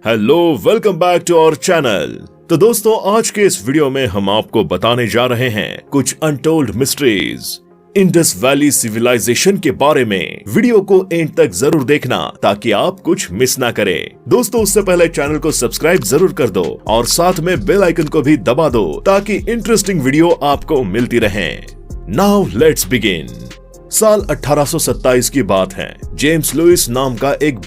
Hello, welcome back to our channel. तो दोस्तों, आज के इस वीडियो में हम आपको बताने जा रहे हैं कुछ untold mysteries Indus valley civilisation के बारे में। वीडियो को एंड तक जरूर देखना ताकि आप कुछ मिस ना करें। दोस्तों, उससे पहले चैनल को सब्सक्राइब जरूर कर दो और साथ में बेल आइकन को भी दबा दो ताकि इंटरेस्टिंग वीडियो आपको मिलती रहे। Now let's begin. साल 1827 की बात है। जेम्स लुइस नाम का एक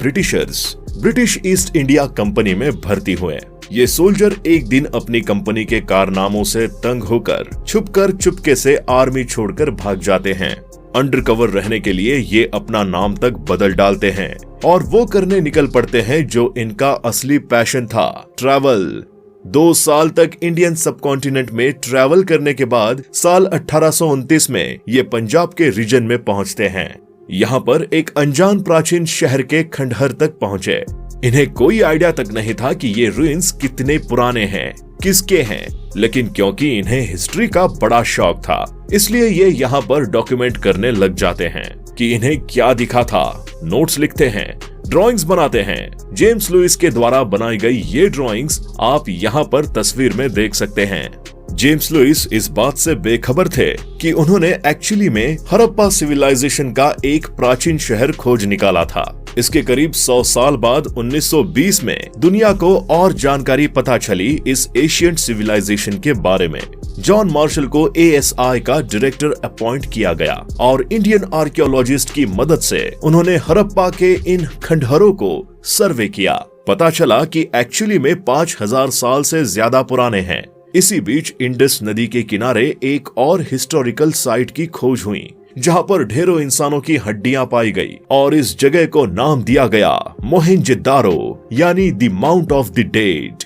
ब्रिटिश ईस्ट इंडिया कंपनी में भर्ती हुए। ये सोल्जर एक दिन अपनी कंपनी के कारनामों से तंग होकर चुपके से आर्मी छोड़कर भाग जाते हैं। अंडरकवर रहने के लिए ये अपना नाम तक बदल डालते हैं और वो करने निकल पड़ते हैं जो इनका असली पैशन था, ट्रैवल। 2 साल तक इंडियन सबकॉन्टिनेंट में ट्रैवल करने के बाद साल 1829 में ये पंजाब के रीजन में पहुंचते हैं। यहाँ पर एक अनजान प्राचीन शहर के खंडहर तक पहुँचे। इन्हें कोई आइडिया तक नहीं था कि ये रुइंस कितने पुराने हैं, किसके हैं, लेकिन क्योंकि इन्हें हिस्ट्री का बड़ा शौक था इसलिए ये यहाँ पर डॉक्यूमेंट करने लग जाते हैं कि इन्हें क्या दिखा था। नोट्स लिखते हैं, ड्राइंग्स बनाते हैं। जेम्स लुइस के द्वारा बनाई गई ये ड्राइंग्स आप यहाँ पर तस्वीर में देख सकते हैं। जेम्स लुइस इस बात से बेखबर थे कि उन्होंने एक्चुअली में हड़प्पा सिविलाइजेशन का एक प्राचीन शहर खोज निकाला था। इसके करीब 100 साल बाद 1920 में दुनिया को और जानकारी पता चली इस एशियंट सिविलाइजेशन के बारे में। जॉन मार्शल को ASI का डायरेक्टर अपॉइंट किया गया और इंडियन आर्कियोलॉजिस्ट की मदद से उन्होंने हड़प्पा के इन खंडहरों को सर्वे किया। पता चला कि एक्चुअली में 5000 साल से ज्यादा पुराने हैं। इसी बीच इंडस नदी के किनारे एक और हिस्टोरिकल साइट की खोज हुई जहां पर ढेरों इंसानों की हड्डियां पाई गई और इस जगह को नाम दिया गया मोहेंजोदारो, यानी the mount of the dead.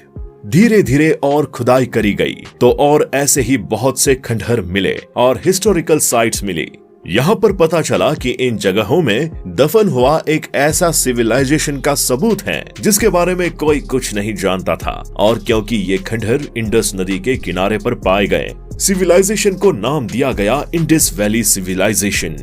धीरे धीरे और खुदाई करी गई तो और ऐसे ही बहुत से खंडहर मिले और हिस्टोरिकल साइट्स मिली। यहाँ पर पता चला कि इन जगहों में दफन हुआ एक ऐसा सिविलाइजेशन का सबूत है जिसके बारे में कोई कुछ नहीं जानता था। और क्योंकि ये खंडहर इंडस नदी के किनारे पर पाए गए, सिविलाइजेशन को नाम दिया गया इंडस वैली सिविलाइजेशन।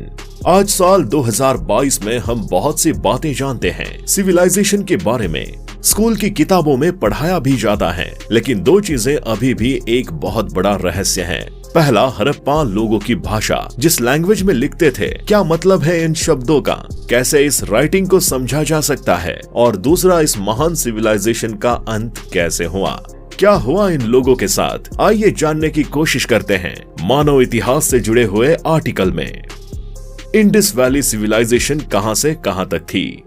आज साल 2022 में हम बहुत सी बातें जानते हैं सिविलाइजेशन के बारे में। स्कूल की किताबों में पढ़ाया भी जाता है, लेकिन 2 चीजें अभी भी एक बहुत बड़ा रहस्य है। पहला, हड़प्पा लोगों की भाषा, जिस लैंग्वेज में लिखते थे, क्या मतलब है इन शब्दों का, कैसे इस राइटिंग को समझा जा सकता है। और दूसरा, इस महान सिविलाइजेशन का अंत कैसे हुआ, क्या हुआ इन लोगों के साथ। आइए जानने की कोशिश करते हैं मानव इतिहास से जुड़े हुए आर्टिकल में। इंडस वैली सिविलाइजेशन कहां से कहां तक थी।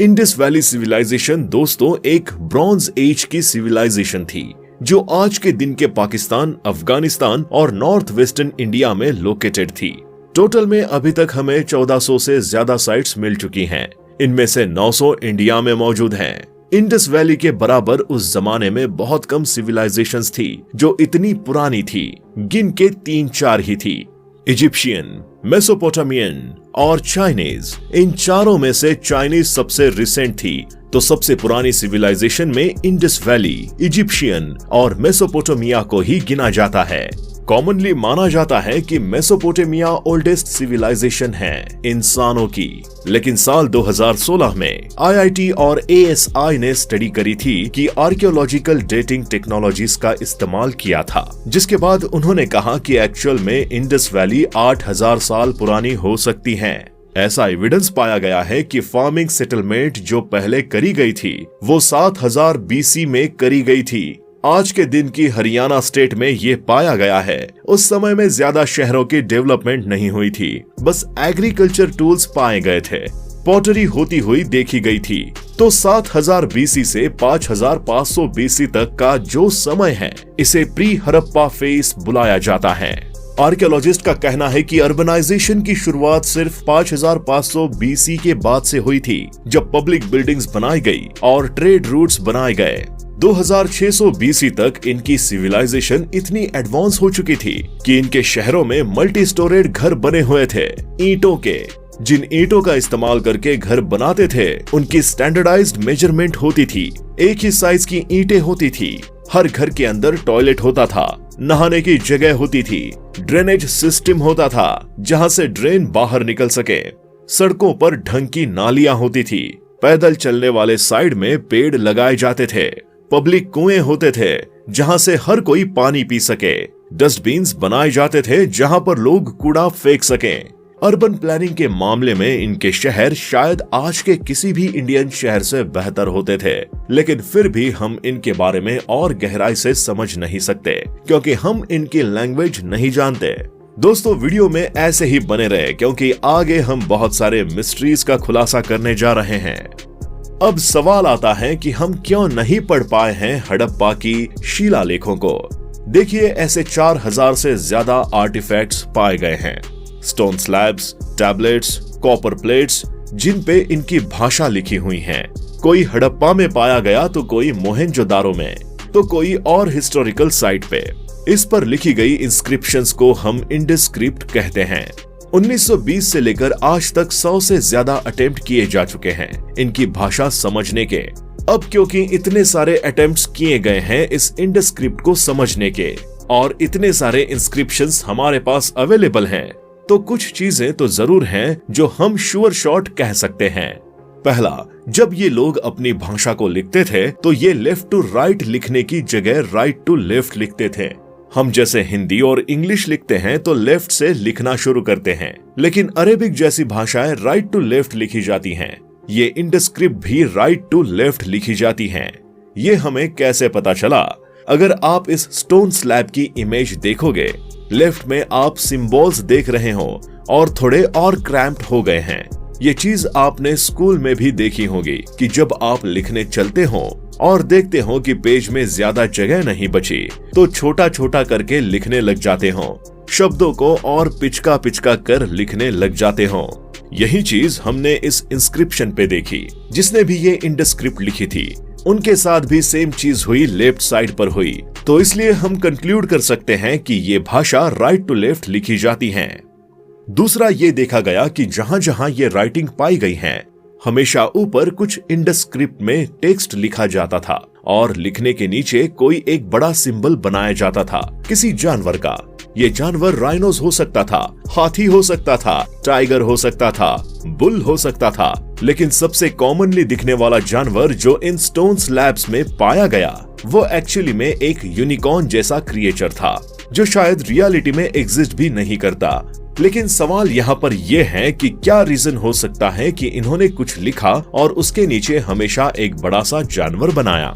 इंडस वैली सिविलाइजेशन दोस्तों एक ब्रॉन्ज एज की सिविलाइजेशन थी जो आज के दिन के पाकिस्तान, अफगानिस्तान और नॉर्थ वेस्टर्न इंडिया में लोकेटेड थी। टोटल में अभी तक हमें 1400 से ज्यादा साइट्स मिल चुकी हैं। इनमें से 900 इंडिया में मौजूद हैं। इंडस वैली के बराबर उस जमाने में बहुत कम सिविलाइजेशंस थी जो इतनी पुरानी थी, गिन के 3-4 ही थी। इजिप्शियन, मेसोपोटामियन और चाइनीज। इन चारों में से चाइनीज सबसे रिसेंट थी, तो सबसे पुरानी सिविलाइजेशन में इंडस वैली, इजिप्शियन और मेसोपोटामिया को ही गिना जाता है। कॉमनली माना जाता है कि मेसोपोटामिया ओल्डेस्ट सिविलाइजेशन है इंसानों की, लेकिन साल 2016 में IIT और ASI ने स्टडी करी थी कि आर्कियोलॉजिकल डेटिंग टेक्नोलॉजीज का इस्तेमाल किया था, जिसके बाद उन्होंने कहा कि एक्चुअल में इंडस वैली 8000 साल पुरानी हो सकती है। ऐसा एविडेंस पाया गया है कि फार्मिंग सेटलमेंट जो पहले करी गई थी वो 7000 BC में करी गई थी। आज के दिन की हरियाणा स्टेट में ये पाया गया है। उस समय में ज्यादा शहरों की डेवलपमेंट नहीं हुई थी, बस एग्रीकल्चर टूल्स पाए गए थे। पॉटरी होती हुई देखी गई थी। तो 7000 BC से 5500 BC तक का जो समय है इसे प्री हड़प्पा फेज बुलाया जाता है। आर्कियोलॉजिस्ट का कहना है कि अर्बनाइजेशन की शुरुआत सिर्फ 5500 BC के बाद से हुई थी, जब पब्लिक बिल्डिंग्स बनाई गई और ट्रेड रूट्स बनाए गए। 2600 BC तक इनकी सिविलाइजेशन इतनी एडवांस हो चुकी थी कि इनके शहरों में मल्टी स्टोरेड घर बने हुए थे ईंटों के। जिन ईंटों का इस्तेमाल करके घर बनाते थे उनकी स्टैंडर्डाइज्ड मेजरमेंट होती थी। एक ही साइज की ईंटें होती थी। हर घर के अंदर टॉयलेट होता था, नहाने की जगह होती थी, ड्रेनेज सिस्टम होता था जहां से ड्रेन बाहर निकल सके। सड़कों पर ढंग की नालियां होती थी। पैदल चलने वाले साइड में पेड़ लगाए जाते थे, पब्लिक कुएं होते थे जहां से हर कोई पानी पी सके, डस्टबिन्स बनाए जाते थे जहां पर लोग कूड़ा फेंक सकें। अर्बन प्लानिंग के मामले में इनके शहर शायद आज के किसी भी इंडियन शहर से बेहतर होते थे, लेकिन फिर भी हम इनके बारे में और गहराई से समझ नहीं सकते क्योंकि हम इनकी लैंग्वेज नहीं जानते। दोस्तों, वीडियो में ऐसे ही बने रहे क्योंकि आगे हम बहुत सारे मिस्ट्रीज का खुलासा करने जा रहे हैं। अब सवाल आता है कि हम क्यों नहीं पढ़ पाए हैं हड़प्पा की शिलालेखों को। देखिए, ऐसे 4000 से ज्यादा आर्टिफैक्ट्स पाए गए हैं, stone slabs, tablets, copper plates, जिन पे इनकी भाषा लिखी हुई है। कोई हड़प्पा में पाया गया तो कोई मोहेंजोदारो में, तो कोई और हिस्टोरिकल साइट पे। इस पर लिखी गई इंस्क्रिप्शंस को हम इंडस स्क्रिप्ट कहते हैं। 1920 से लेकर आज तक 100 से ज्यादा अटेम्प्ट किए जा चुके हैं इनकी भाषा समझने के। अब क्योंकि इतने सारे अटेम्प्ट्स किए गए हैं इस इंडस स्क्रिप्ट को समझने के और इतने सारे इंस्क्रिप्शंस हमारे पास अवेलेबल हैं, तो कुछ चीजें तो जरूर हैं जो हम श्योर शॉट कह सकते हैं। पहला, जब ये लोग अपनी भाषा को लिखते थे तो ये लेफ्ट टू राइट लिखने की जगह राइट टू लेफ्ट लिखते थे। हम जैसे हिंदी और इंग्लिश लिखते हैं तो लेफ्ट से लिखना शुरू करते हैं, लेकिन अरेबिक जैसी भाषाएं राइट टू लेफ्ट लिखी जाती हैं। ये इंडस स्क्रिप्ट भी राइट टू लेफ्ट लिखी जाती हैं। ये हमें कैसे पता चला? अगर आप इस स्टोन स्लैब की इमेज देखोगे, लेफ्ट में आप सिंबल्स देख रहे हो और थोड़े और क्रैम्प्ड हो गए हैं। ये चीज आपने स्कूल में भी देखी होगी कि जब आप लिखने चलते हो और देखते हो कि पेज में ज्यादा जगह नहीं बची तो छोटा छोटा करके लिखने लग जाते हो, शब्दों को और पिचका पिचका कर लिखने लग जाते हो। यही चीज हमने इस इंस्क्रिप्शन पे देखी। जिसने भी ये इंडस स्क्रिप्ट लिखी थी उनके साथ भी सेम चीज हुई, लेफ्ट साइड पर हुई। तो इसलिए हम कंक्लूड कर सकते हैं कि ये भाषा राइट टू लेफ्ट लिखी जाती है। दूसरा, ये देखा गया कि जहां जहां ये राइटिंग पाई गई है, हमेशा ऊपर कुछ इंडस स्क्रिप्ट में टेक्स्ट लिखा जाता था और लिखने के नीचे कोई एक बड़ा सिंबल बनाया जाता था किसी जानवर का। ये जानवर राइनोस हो सकता था, हाथी हो सकता था, टाइगर हो सकता था, बुल हो सकता था, लेकिन सबसे कॉमनली दिखने वाला जानवर जो इन स्टोन स्लैब्स में पाया गया वो एक्चुअली में एक यूनिकॉर्न जैसा क्रिएचर था जो शायद रियलिटी में एग्जिस्ट भी नहीं करता। लेकिन सवाल यहाँ पर यह है कि क्या रीजन हो सकता है कि इन्होंने कुछ लिखा और उसके नीचे हमेशा एक बड़ा सा जानवर बनाया।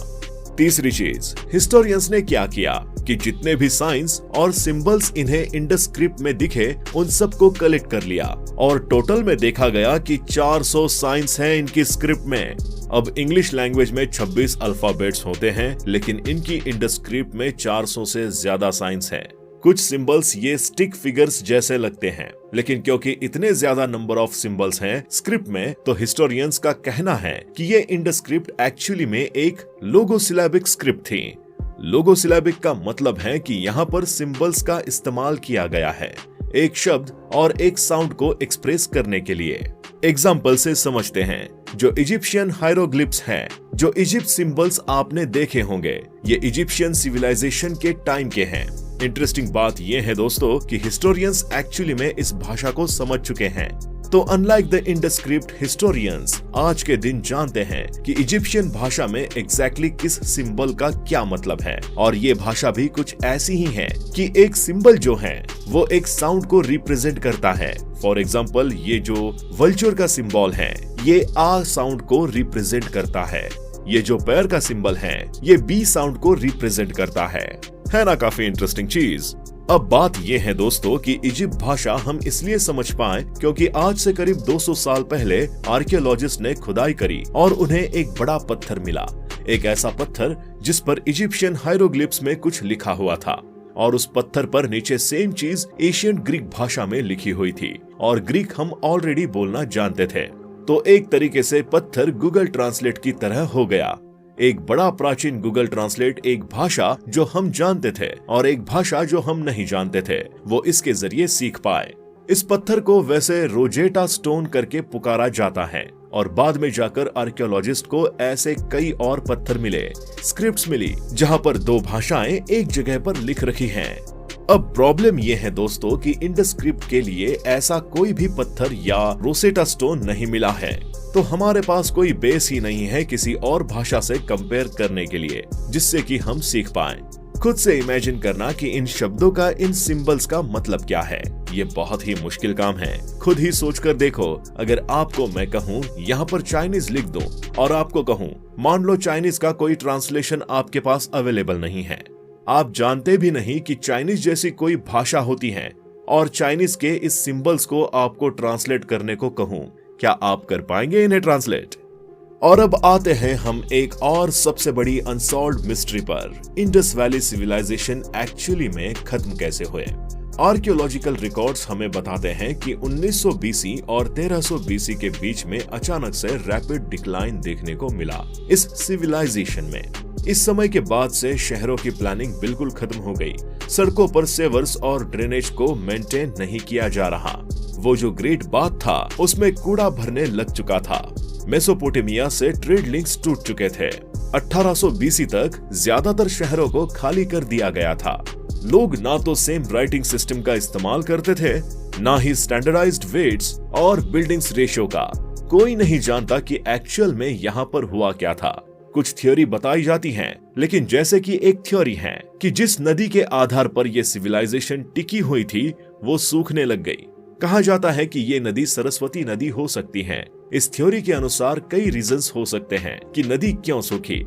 तीसरी चीज, हिस्टोरियंस ने क्या किया कि जितने भी साइंस और सिंबल्स इन्हें इंडस स्क्रिप्ट में दिखे उन सबको कलेक्ट कर लिया और टोटल में देखा गया कि 400 साइंस हैं इनकी स्क्रिप्ट में। अब इंग्लिश लैंग्वेज में 26 अल्फाबेट्स होते हैं, लेकिन इनकी इंडस स्क्रिप्ट में 400 से ज्यादा साइंस हैं। कुछ सिंबल्स ये स्टिक फिगर्स जैसे लगते हैं, लेकिन क्योंकि इतने ज्यादा नंबर ऑफ सिंबल्स हैं स्क्रिप्ट में, तो हिस्टोरियंस का कहना है कि ये इंडस स्क्रिप्ट एक्चुअली में एक लोगोसिलेबिक स्क्रिप्ट थी। लोगोसिलेबिक का मतलब है कि यहाँ पर सिंबल्स का इस्तेमाल किया गया है एक शब्द और एक साउंड को एक्सप्रेस करने के लिए। एग्जाम्पल से समझते हैं। जो इजिप्शियन हायरोग्लिप्स हैं, जो इजिप्ट सिंबल्स आपने देखे होंगे, ये इजिप्शियन सिविलाइजेशन के टाइम के हैं। इंटरेस्टिंग बात यह है दोस्तों कि हिस्टोरियंस एक्चुअली में इस भाषा को समझ चुके हैं। तो unlike the Indus script, historians आज के दिन जानते हैं कि इजिप्शियन भाषा में एग्जैक्टली किस सिंबल का क्या मतलब है। और ये भाषा भी कुछ ऐसी ही है कि एक सिंबल जो है वो एक साउंड को रिप्रेजेंट करता है। फॉर एग्जाम्पल, ये जो वल्चर का सिंबल है ये आ साउंड को रिप्रेजेंट करता है। ये जो पैर का सिंबल है ये बी साउंड को रिप्रेजेंट करता है ना? काफी इंटरेस्टिंग चीज। अब बात यह है दोस्तों कि इजिप्ट भाषा हम इसलिए समझ पाए क्योंकि आज से करीब 200 साल पहले आर्कियोलॉजिस्ट ने खुदाई करी और उन्हें एक बड़ा पत्थर मिला, एक ऐसा पत्थर जिस पर इजिप्शियन हायरोग्लिप्स में कुछ लिखा हुआ था और उस पत्थर पर नीचे सेम चीज एशियन ग्रीक भाषा में लिखी हुई थी और ग्रीक हम ऑलरेडी बोलना जानते थे। तो एक तरीके से पत्थर गूगल ट्रांसलेट की तरह हो गया। एक बड़ा प्राचीन गूगल ट्रांसलेट एक भाषा जो हम जानते थे और एक भाषा जो हम नहीं जानते थे वो इसके जरिए सीख पाए। इस पत्थर को वैसे रोजेटा स्टोन करके पुकारा जाता है और बाद में जाकर आर्कियोलॉजिस्ट को ऐसे कई और पत्थर मिले, स्क्रिप्ट्स मिली जहां पर दो भाषाएं एक जगह पर लिख रखी हैं। अब प्रॉब्लम यह है दोस्तों कि इंडस स्क्रिप्ट के लिए ऐसा कोई भी पत्थर या रोसेटा स्टोन नहीं मिला है। तो हमारे पास कोई बेस ही नहीं है किसी और भाषा से कंपेयर करने के लिए जिससे कि हम सीख पाएं। खुद से इमेजिन करना कि इन शब्दों का, इन सिंबल्स का मतलब क्या है। ये बहुत ही मुश्किल काम है। खुद ही सोचकर देखो, अगर आपको मैं कहूँ यहाँ पर चाइनीज लिख दो और आपको कहूँ मान लो चाइनीज का कोई ट्रांसलेशन आपके पास अवेलेबल नहीं है, आप जानते भी नहीं कि चाइनीज जैसी कोई भाषा होती है, और चाइनीज के इस सिंबल्स को आपको ट्रांसलेट करने को कहूँ, क्या आप कर पाएंगे इन्हें ट्रांसलेट? और अब आते हैं हम एक और सबसे बड़ी अनसॉल्व्ड मिस्ट्री पर। इंडस वैली सिविलाइजेशन एक्चुअली में खत्म कैसे हुए? आर्कियोलॉजिकल रिकॉर्ड्स हमें बताते हैं कि 1900 बीसी और 1300 बीसी के बीच में अचानक से रैपिड डिक्लाइन देखने को मिला इस सिविलाइजेशन में। इस समय के बाद से शहरों की प्लानिंग बिल्कुल खत्म हो गई। सड़कों पर सेवर्स और ड्रेनेज को मेंटेन नहीं किया जा रहा। वो जो ग्रेट बाथ था उसमें कूड़ा भरने लग चुका था। मेसोपोटामिया से ट्रेड लिंक्स टूट चुके थे। 1800 बीसी तक ज्यादातर शहरों को खाली कर दिया गया था। लोग ना तो सेम राइटिंग सिस्टम का इस्तेमाल करते थे, ना ही स्टैंडर्डाइज्ड वेट्स और बिल्डिंग्स रेशियो का। कोई नहीं जानता कि एक्चुअल में यहाँ पर हुआ क्या था। कुछ थ्योरी बताई जाती हैं, लेकिन जैसे कि एक थ्योरी है कि जिस नदी के आधार पर यह सिविलाइजेशन टिकी हुई थी वो सूखने लग गई। कहा जाता है कि ये नदी सरस्वती नदी हो सकती है। इस थ्योरी के अनुसार कई रीजंस हो सकते हैं कि नदी क्यों सूखी।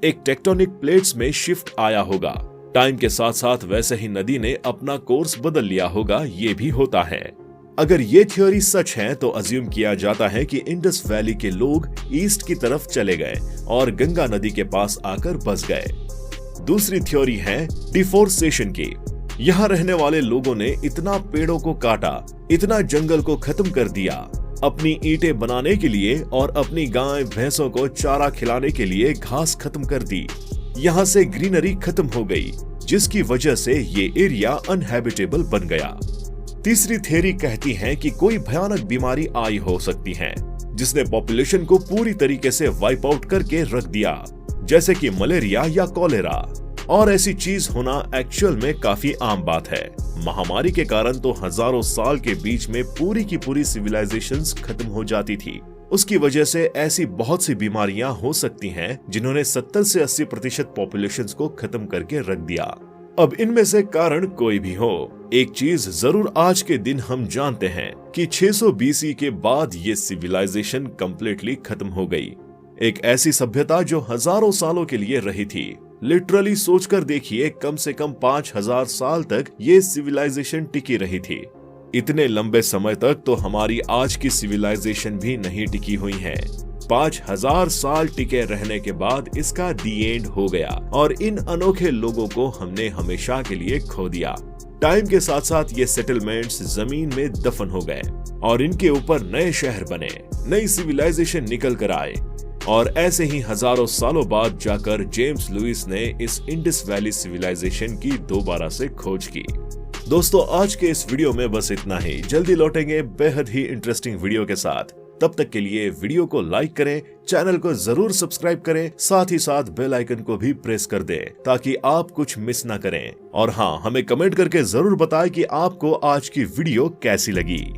एक टेक्टोनिक प्लेट्स में शिफ्ट आया होगा। टाइम के साथ साथ वैसे ही नदी ने अपना कोर्स बदल लिया होगा, ये भी होता है। अगर ये थ्योरी सच है तो अज्यूम किया जाता है कि इंडस वैली के लोग ईस्ट की तरफ चले गए और गंगा नदी के पास आकर बस गए। दूसरी थ्योरी है डिफोरेस्टेशन की। यहाँ रहने वाले लोगों ने इतना पेड़ों को काटा, इतना जंगल को खत्म कर दिया अपनी ईंटें बनाने के लिए और अपनी गाय भैंसों को चारा खिलाने के लिए घास खत्म कर दी। यहाँ से ग्रीनरी खत्म हो गई, जिसकी वजह से ये एरिया अनहैबिटेबल बन गया। तीसरी थ्योरी कहती है कि कोई भयानक बीमारी आई हो सकती है जिसने पॉपुलेशन को पूरी तरीके से वाइप आउट करके रख दिया, जैसे कि मलेरिया या कॉलेरा। और ऐसी चीज होना एक्चुअल में काफी आम बात है। महामारी के कारण तो हजारों साल के बीच में पूरी की पूरी सिविलाइजेशंस खत्म हो जाती थी। उसकी वजह से ऐसी बहुत सी बीमारियां हो सकती हैं जिन्होंने 70 से 80% पॉपुलेशन को खत्म करके रख दिया। अब इनमें से कारण कोई भी हो, एक चीज जरूर आज के दिन हम जानते हैं कि 600 बीसी के बाद ये सिविलाइजेशन कंप्लीटली खत्म हो गई। एक ऐसी सभ्यता जो हजारों सालों के लिए रही थी। लिटरली सोचकर देखिए, कम से कम 5000 साल तक ये सिविलाइजेशन टिकी रही थी। इतने लंबे समय तक तो हमारी आज की सिविलाइजेशन भी नहीं टिकी हुई है। 5000 साल टिके रहने के बाद इसका दी एंड हो गया और इन अनोखे लोगों को हमने हमेशा के लिए खो दिया। टाइम के साथ साथ ये सेटलमेंट्स जमीन में दफन हो गए और इनके ऊपर नए शहर बने, नई सिविलाइजेशन निकल कर आए। और ऐसे ही हजारों सालों बाद जाकर जेम्स लुइस ने इस इंडस वैली सिविलाइजेशन की दोबारा से खोज की। दोस्तों, आज के इस वीडियो में बस इतना ही। जल्दी लौटेंगे बेहद ही इंटरेस्टिंग वीडियो के साथ। तब तक के लिए वीडियो को लाइक करें, चैनल को जरूर सब्सक्राइब करें, साथ ही साथ बेल आइकन को भी प्रेस कर दें ताकि आप कुछ मिस ना करें। और हाँ, हमें कमेंट करके जरूर बताएं कि आपको आज की वीडियो कैसी लगी।